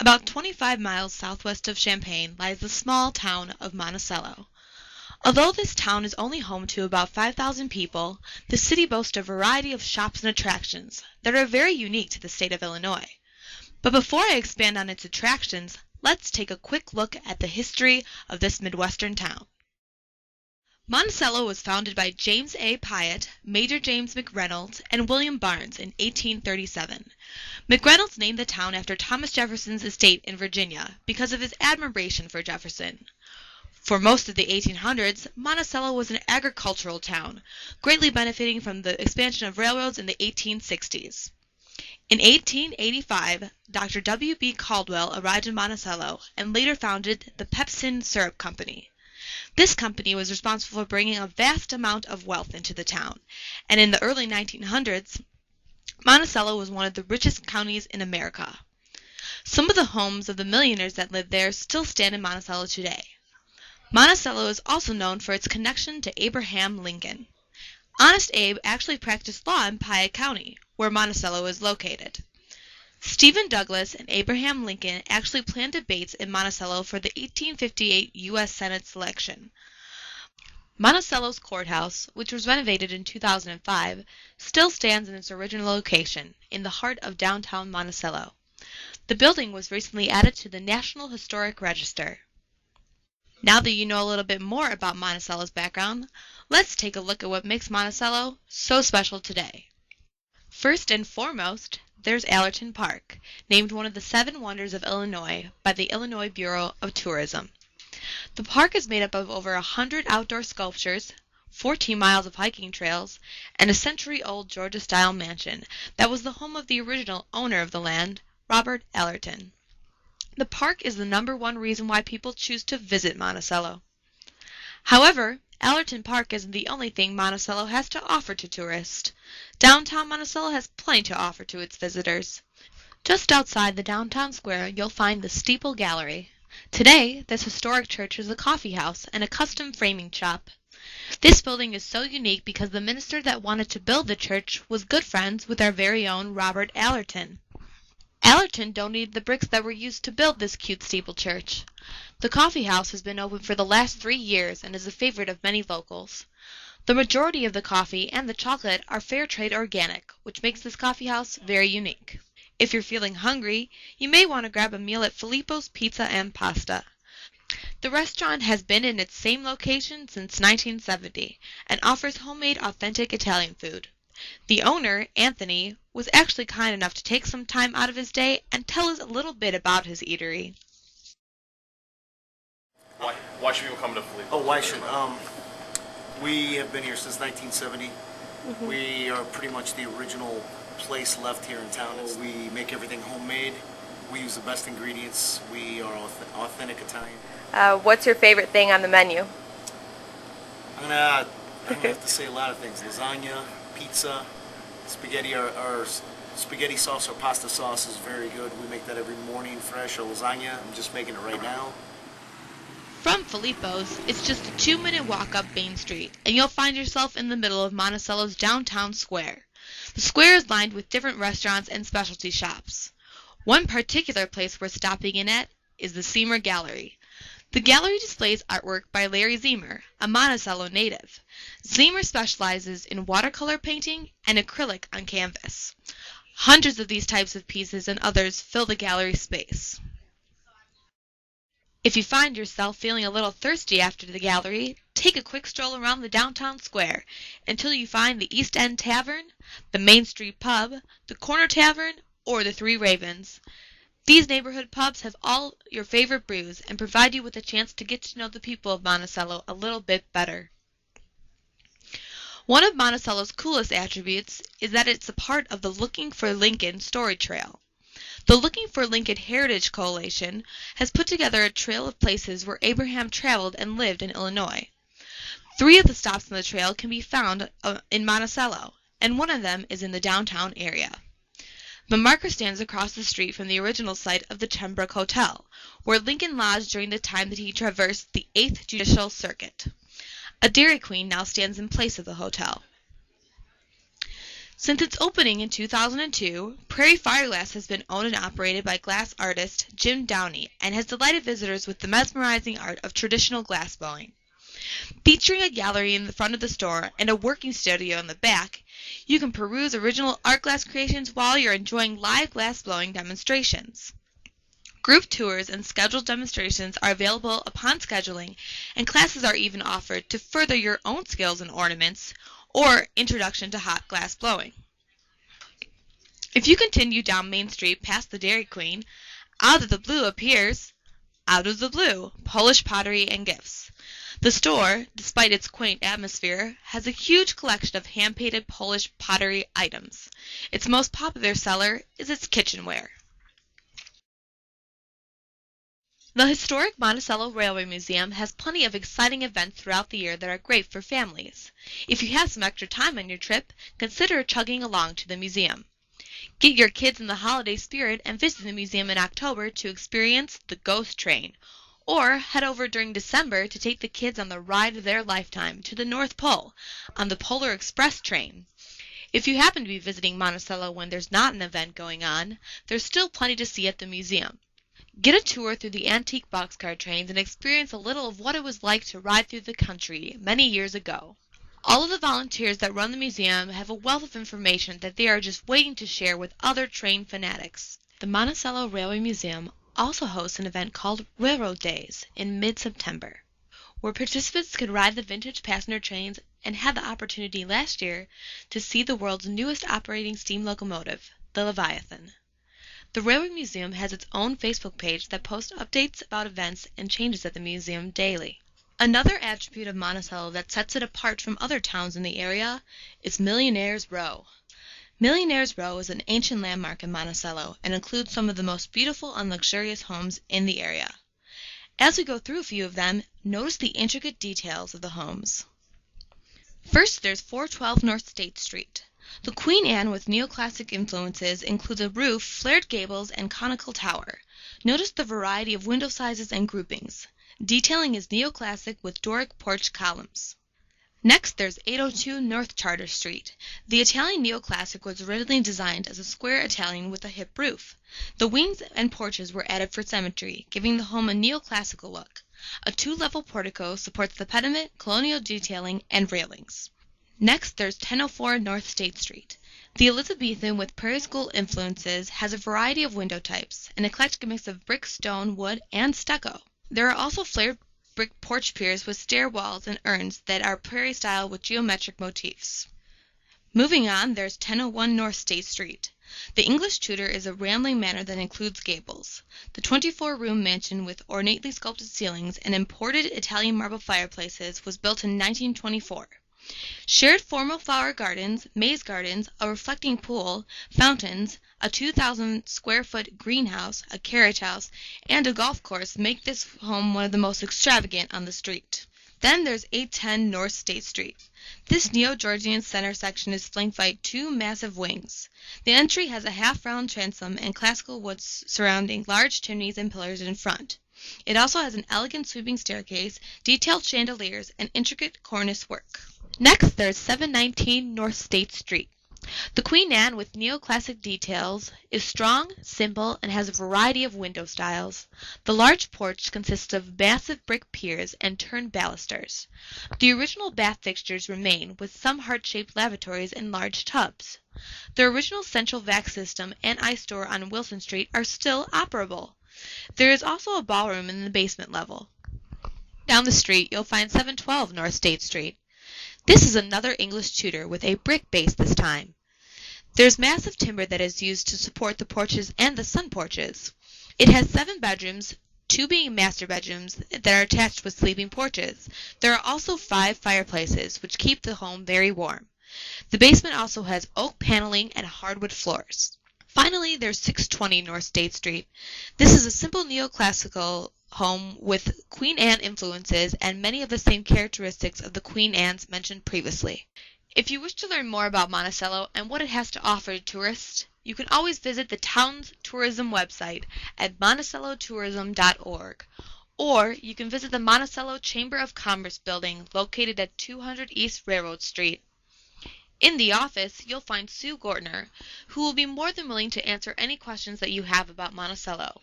About 25 miles southwest of Champaign lies the small town of Monticello. Although this town is only home to about 5,000 people, the city boasts a variety of shops and attractions that are very unique to the state of Illinois. But before I expand on its attractions, let's take a quick look at the history of this Midwestern town. Monticello was founded by James A. Piatt, Major James McReynolds, and William Barnes in 1837. McReynolds named the town after Thomas Jefferson's estate in Virginia because of his admiration for Jefferson. For most of the 1800s, Monticello was an agricultural town, greatly benefiting from the expansion of railroads in the 1860s. In 1885, Dr. W. B. Caldwell arrived in Monticello and later founded the Pepsin Syrup Company. This company was responsible for bringing a vast amount of wealth into the town, and in the early 1900s, Monticello was one of the richest counties in America. Some of the homes of the millionaires that lived there still stand in Monticello today. Monticello is also known for its connection to Abraham Lincoln. Honest Abe actually practiced law in Piatt County, where Monticello is located. Stephen Douglas and Abraham Lincoln actually planned debates in Monticello for the 1858 U.S. Senate election. Monticello's courthouse, which was renovated in 2005, still stands in its original location, in the heart of downtown Monticello. The building was recently added to the National Historic Register. Now that you know a little bit more about Monticello's background, let's take a look at what makes Monticello so special today. First and foremost, there's Allerton Park, named one of the 7 wonders of Illinois by the Illinois Bureau of Tourism. The park is made up of over 100 outdoor sculptures, 14 miles of hiking trails, and a century-old Georgia-style mansion that was the home of the original owner of the land, Robert Allerton. The park is the #1 reason why people choose to visit Monticello. However, Allerton Park isn't the only thing Monticello has to offer to tourists. Downtown Monticello has plenty to offer to its visitors. Just outside the downtown square, you'll find the Steeple Gallery. Today, this historic church is a coffee house and a custom framing shop. This building is so unique because the minister that wanted to build the church was good friends with our very own Robert Allerton. Allerton donated the bricks that were used to build this cute steeple church. The coffee house has been open for the last 3 years and is a favorite of many locals. The majority of the coffee and the chocolate are fair trade organic, which makes this coffee house very unique. If you're feeling hungry, you may want to grab a meal at Filippo's Pizza and Pasta. The restaurant has been in its same location since 1970 and offers homemade authentic Italian food. The owner, Anthony, was actually kind enough to take some time out of his day and tell us a little bit about his eatery. Why should people come to Filippo? Oh, why should? We have been here since 1970. We are pretty much the original place left here in town. We make everything homemade. We use the best ingredients. We are authentic Italian. What's your favorite thing on the menu? I'm gonna have to say a lot of things. Lasagna, pizza, spaghetti. Our spaghetti sauce or pasta sauce is very good. We make that every morning fresh. Our lasagna, I'm just making it right now. From Filippo's, it's just a 2-minute walk up Main Street, and you'll find yourself in the middle of Monticello's downtown square. The square is lined with different restaurants and specialty shops. One particular place we're stopping in at is the Zemer Gallery. The gallery displays artwork by Larry Zemer, a Monticello native. Zemer specializes in watercolor painting and acrylic on canvas. Hundreds of these types of pieces and others fill the gallery space. If you find yourself feeling a little thirsty after the gallery, take a quick stroll around the downtown square until you find the East End Tavern, the Main Street Pub, the Corner Tavern, or the Three Ravens. These neighborhood pubs have all your favorite brews and provide you with a chance to get to know the people of Monticello a little bit better. One of Monticello's coolest attributes is that it's a part of the Looking for Lincoln Storytrail. The Looking for Lincoln Heritage Coalition has put together a trail of places where Abraham traveled and lived in Illinois. 3 of the stops on the trail can be found in Monticello, and one of them is in the downtown area. The marker stands across the street from the original site of the Pembroke Hotel, where Lincoln lodged during the time that he traversed the 8th Judicial Circuit. A Dairy Queen now stands in place of the hotel. Since its opening in 2002, Prairie Fire Glass has been owned and operated by glass artist Jim Downey and has delighted visitors with the mesmerizing art of traditional glass blowing. Featuring a gallery in the front of the store and a working studio in the back, you can peruse original art glass creations while you're enjoying live glass blowing demonstrations. Group tours and scheduled demonstrations are available upon scheduling, and classes are even offered to further your own skills in ornaments or introduction to hot glass blowing. If you continue down Main Street past the Dairy Queen, out of the blue appears Out of the Blue, Polish pottery and gifts. The store, despite its quaint atmosphere, has a huge collection of hand-painted Polish pottery items. Its most popular seller is its kitchenware. The historic Monticello Railway Museum has plenty of exciting events throughout the year that are great for families. If you have some extra time on your trip, consider chugging along to the museum. Get your kids in the holiday spirit and visit the museum in October to experience the Ghost Train, or head over during December to take the kids on the ride of their lifetime to the North Pole on the Polar Express train. If you happen to be visiting Monticello when there's not an event going on, there's still plenty to see at the museum. Get a tour through the antique boxcar trains and experience a little of what it was like to ride through the country many years ago. All of the volunteers that run the museum have a wealth of information that they are just waiting to share with other train fanatics. The Monticello Railway Museum also hosts an event called Railroad Days in mid-September, where participants could ride the vintage passenger trains and had the opportunity last year to see the world's newest operating steam locomotive, the Leviathan. The Railway Museum has its own Facebook page that posts updates about events and changes at the museum daily. Another attribute of Monticello that sets it apart from other towns in the area is Millionaire's Row. Millionaire's Row is an ancient landmark in Monticello and includes some of the most beautiful and luxurious homes in the area. As we go through a few of them, notice the intricate details of the homes. First, there's 412 North State Street. The Queen Anne with neoclassic influences includes a roof, flared gables, and conical tower. Notice the variety of window sizes and groupings. Detailing is neoclassic with Doric porch columns. Next, there's 802 North Charter Street. The Italian neoclassic was originally designed as a square Italian with a hip roof. The wings and porches were added for symmetry, giving the home a neoclassical look. A two-level portico supports the pediment, colonial detailing, and railings. Next, there's 1004 North State Street. The Elizabethan with Prairie School influences has a variety of window types, an eclectic mix of brick, stone, wood, and stucco. There are also flared brick porch piers with stair walls and urns that are Prairie style with geometric motifs. Moving on, there's 1001 North State Street. The English Tudor is a rambling manor that includes gables. The 24-room mansion with ornately sculpted ceilings and imported Italian marble fireplaces was built in 1924. Shared formal flower gardens, maze gardens, a reflecting pool, fountains, a 2,000-square-foot greenhouse, a carriage house, and a golf course make this home one of the most extravagant on the street. Then there's 810 North State Street. This Neo-Georgian center section is flanked by two massive wings. The entry has a half-round transom and classical wood surrounding large chimneys and pillars in front. It also has an elegant sweeping staircase, detailed chandeliers, and intricate cornice work. Next, there's 719 North State Street. The Queen Anne with neoclassic details is strong, simple, and has a variety of window styles. The large porch consists of massive brick piers and turned balusters. The original bath fixtures remain, with some heart-shaped lavatories and large tubs. The original central vac system and ice store on Wilson Street are still operable. There is also a ballroom in the basement level. Down the street, you'll find 712 North State Street. This is another English Tudor with a brick base this time. There's massive timber that is used to support the porches and the sun porches. It has 7 bedrooms, 2 being master bedrooms that are attached with sleeping porches. There are also 5 fireplaces, which keep the home very warm. The basement also has oak paneling and hardwood floors. Finally, there's 620 North State Street. This is a simple neoclassical home with Queen Anne influences and many of the same characteristics of the Queen Annes mentioned previously. If you wish to learn more about Monticello and what it has to offer tourists, you can always visit the town's tourism website at monticellotourism.org, or you can visit the Monticello Chamber of Commerce building located at 200 East Railroad Street In the office, you'll find Sue Gortner, who will be more than willing to answer any questions that you have about Monticello.